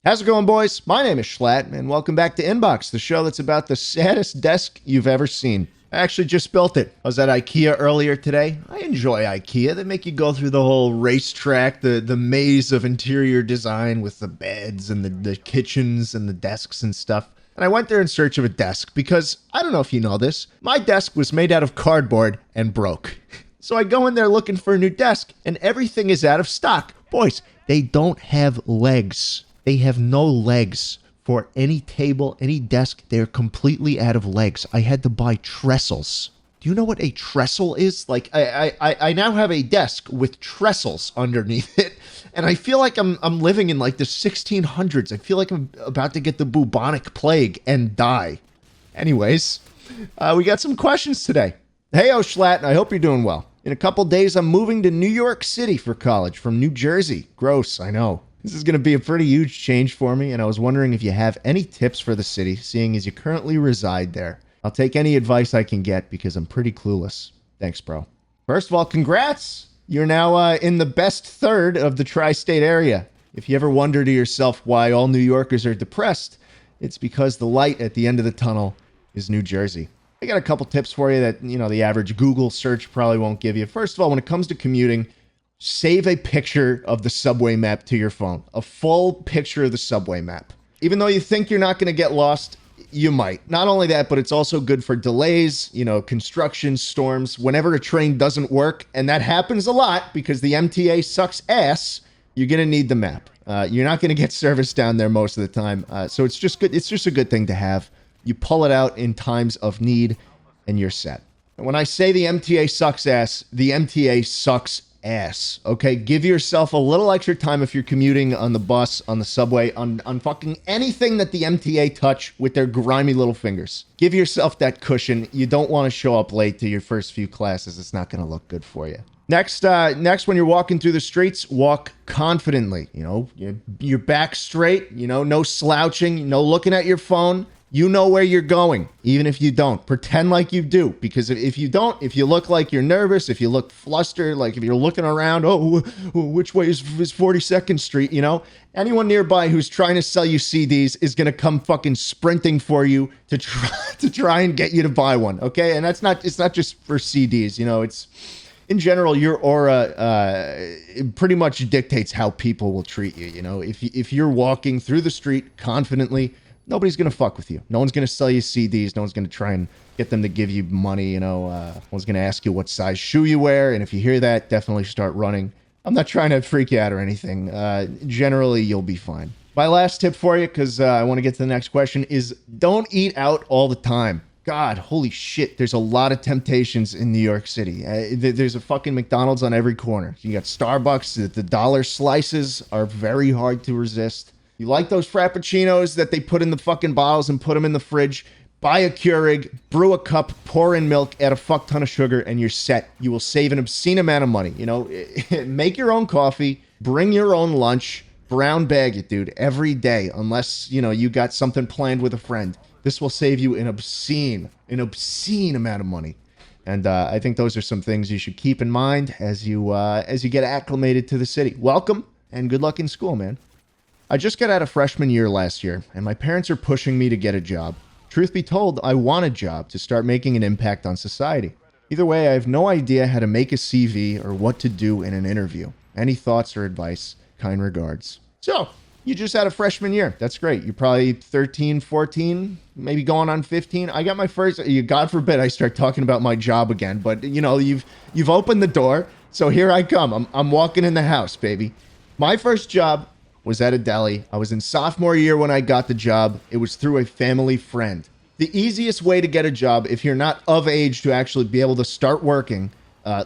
How's it going, boys? My name is Schlatt, and welcome back to Inbox, the show that's about the saddest desk you've ever seen. I actually just built it. I was at IKEA earlier today. I enjoy IKEA. They make you go through the whole racetrack, the maze of interior design with the beds and the kitchens and the desks and stuff. And I went there in search of a desk because, I don't know if you know this, my desk was made out of cardboard and broke. So I go in there looking for a new desk, and everything is out of stock. Boys, they don't have legs. They have no legs for any table, any desk. They're completely out of legs. I had to buy trestles. Do you know what a trestle is? Like, I now have a desk with trestles underneath it, and I feel like I'm living in like the 1600s. I feel like I'm about to get the bubonic plague and die. Anyways, we got some questions today. Hey, Schlatt, I hope you're doing well. In a couple days, I'm moving to New York City for college from New Jersey. Gross, I know. This is going to be a pretty huge change for me, and I was wondering if you have any tips for the city, seeing as you currently reside there. I'll take any advice I can get because I'm pretty clueless. Thanks, bro. First of all, congrats! You're now in the best third of the tri-state area. If you ever wonder to yourself why all New Yorkers are depressed, it's because the light at the end of the tunnel is New Jersey. I got a couple tips for you that, the average Google search probably won't give you. First of all, when it comes to commuting, save a picture of the subway map to your phone. A full picture of the subway map. Even though you think you're not going to get lost, you might. Not only that, but it's also good for delays, construction, storms, whenever a train doesn't work. And that happens a lot because the MTA sucks ass. You're going to need the map. You're not going to get service down there most of the time. So it's just good. It's just a good thing to have. You pull it out in times of need and you're set. And when I say the MTA sucks ass, the MTA sucks ass. Okay, give yourself a little extra time if you're commuting on the bus, on the subway, on fucking anything that the MTA touch with their grimy little fingers. Give yourself that cushion. You don't want to show up late to your first few classes. It's not going to look good for you. Next, when you're walking through the streets, walk confidently. Your back straight. No slouching. No looking at your phone. You know where you're going, even if you don't. Pretend like you do, because if you don't, if you look like you're nervous, if you look flustered, like if you're looking around, which way is 42nd Street, anyone nearby who's trying to sell you CDs is going to come fucking sprinting for you to try and get you to buy one, okay? And it's not just for CDs, it's in general, your aura pretty much dictates how people will treat you, If you're walking through the street confidently, nobody's going to fuck with you. No one's going to sell you CDs. No one's going to try and get them to give you money. No one's going to ask you what size shoe you wear. And if you hear that, definitely start running. I'm not trying to freak you out or anything. Generally, you'll be fine. My last tip for you, because I want to get to the next question, is don't eat out all the time. God, holy shit. There's a lot of temptations in New York City. There's a fucking McDonald's on every corner. You got Starbucks. The dollar slices are very hard to resist. You like those Frappuccinos that they put in the fucking bottles and put them in the fridge? Buy a Keurig, brew a cup, pour in milk, add a fuck ton of sugar, and you're set. You will save an obscene amount of money. Make your own coffee, bring your own lunch, brown bag it, dude, every day, unless, you got something planned with a friend. This will save you an obscene amount of money. And I think those are some things you should keep in mind as you get acclimated to the city. Welcome, and good luck in school, man. I just got out of freshman year last year, and my parents are pushing me to get a job. Truth be told, I want a job to start making an impact on society. Either way, I have no idea how to make a CV or what to do in an interview. Any thoughts or advice? Kind regards. So, you just had a freshman year. That's great. You're probably 13, 14, maybe going on 15. I got my first, God forbid I start talking about my job again, but you've opened the door, so here I come. I'm walking in the house, baby. My first job was at a deli. I was in sophomore year when I got the job. It was through a family friend. The easiest way to get a job, if you're not of age to actually be able to start working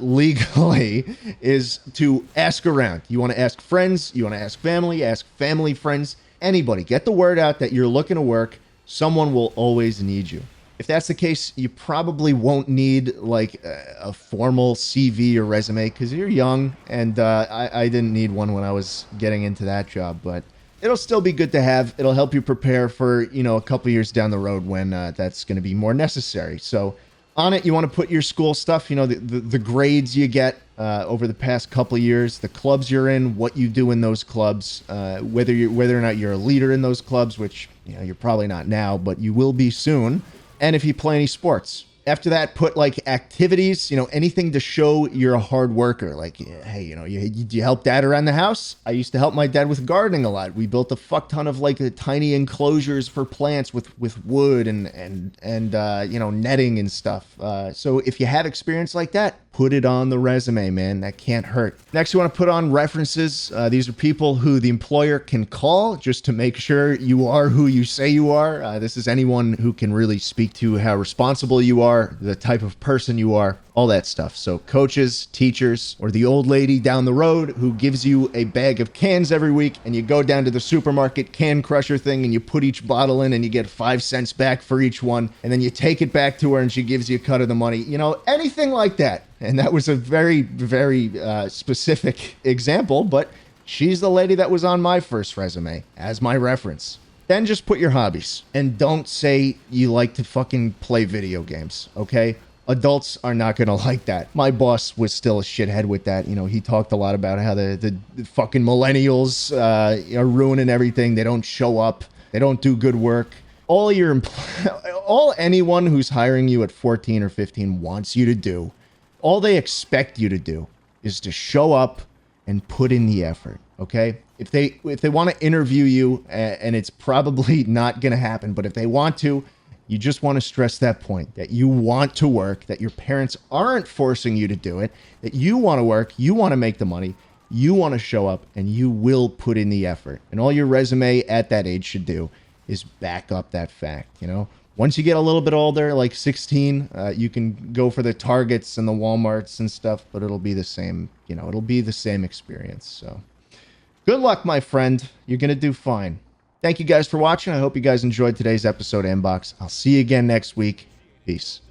legally, is to ask around. You want to ask friends, you want to ask family friends, anybody. Get the word out that you're looking to work. Someone will always need you. If that's the case, you probably won't need like a formal CV or resume because you're young, and I didn't need one when I was getting into that job, but it'll still be good to have. It'll help you prepare for, a couple years down the road when that's going to be more necessary. So on it, you want to put your school stuff, the grades you get, over the past couple of years, the clubs you're in, what you do in those clubs, whether or not you're a leader in those clubs, which you're probably not now, but you will be soon, and if you play any sports. After that, put like activities, anything to show you're a hard worker. Like, hey, you help dad around the house? I used to help my dad with gardening a lot. We built a fuck ton of like tiny enclosures for plants with wood and netting and stuff. So if you have experience like that, put it on the resume, man. That can't hurt. Next, you want to put on references. These are people who the employer can call just to make sure you are who you say you are. This is anyone who can really speak to how responsible you are, the type of person you are, all that stuff. So coaches, teachers, or the old lady down the road who gives you a bag of cans every week, and you go down to the supermarket can crusher thing and you put each bottle in and you get 5 cents back for each one, and then you take it back to her and she gives you a cut of the money. Anything like that. And that was a very, very specific example, but she's the lady that was on my first resume as my reference. Then just put your hobbies. And don't say you like to fucking play video games, okay? Adults are not going to like that. My boss was still a shithead with that. He talked a lot about how the fucking millennials are ruining everything. They don't show up. They don't do good work. All anyone who's hiring you at 14 or 15 wants you to do, all they expect you to do is to show up and put in the effort, okay? If they want to interview you, and it's probably not going to happen, but if they want to, you just want to stress that point, that you want to work, that your parents aren't forcing you to do it, that you want to work, you want to make the money, you want to show up, and you will put in the effort. And all your resume at that age should do is back up that fact, Once you get a little bit older, like 16, you can go for the Targets and the Walmarts and stuff, but it'll be the same, it'll be the same experience. So good luck, my friend. You're going to do fine. Thank you guys for watching. I hope you guys enjoyed today's episode of Inbox. I'll see you again next week. Peace.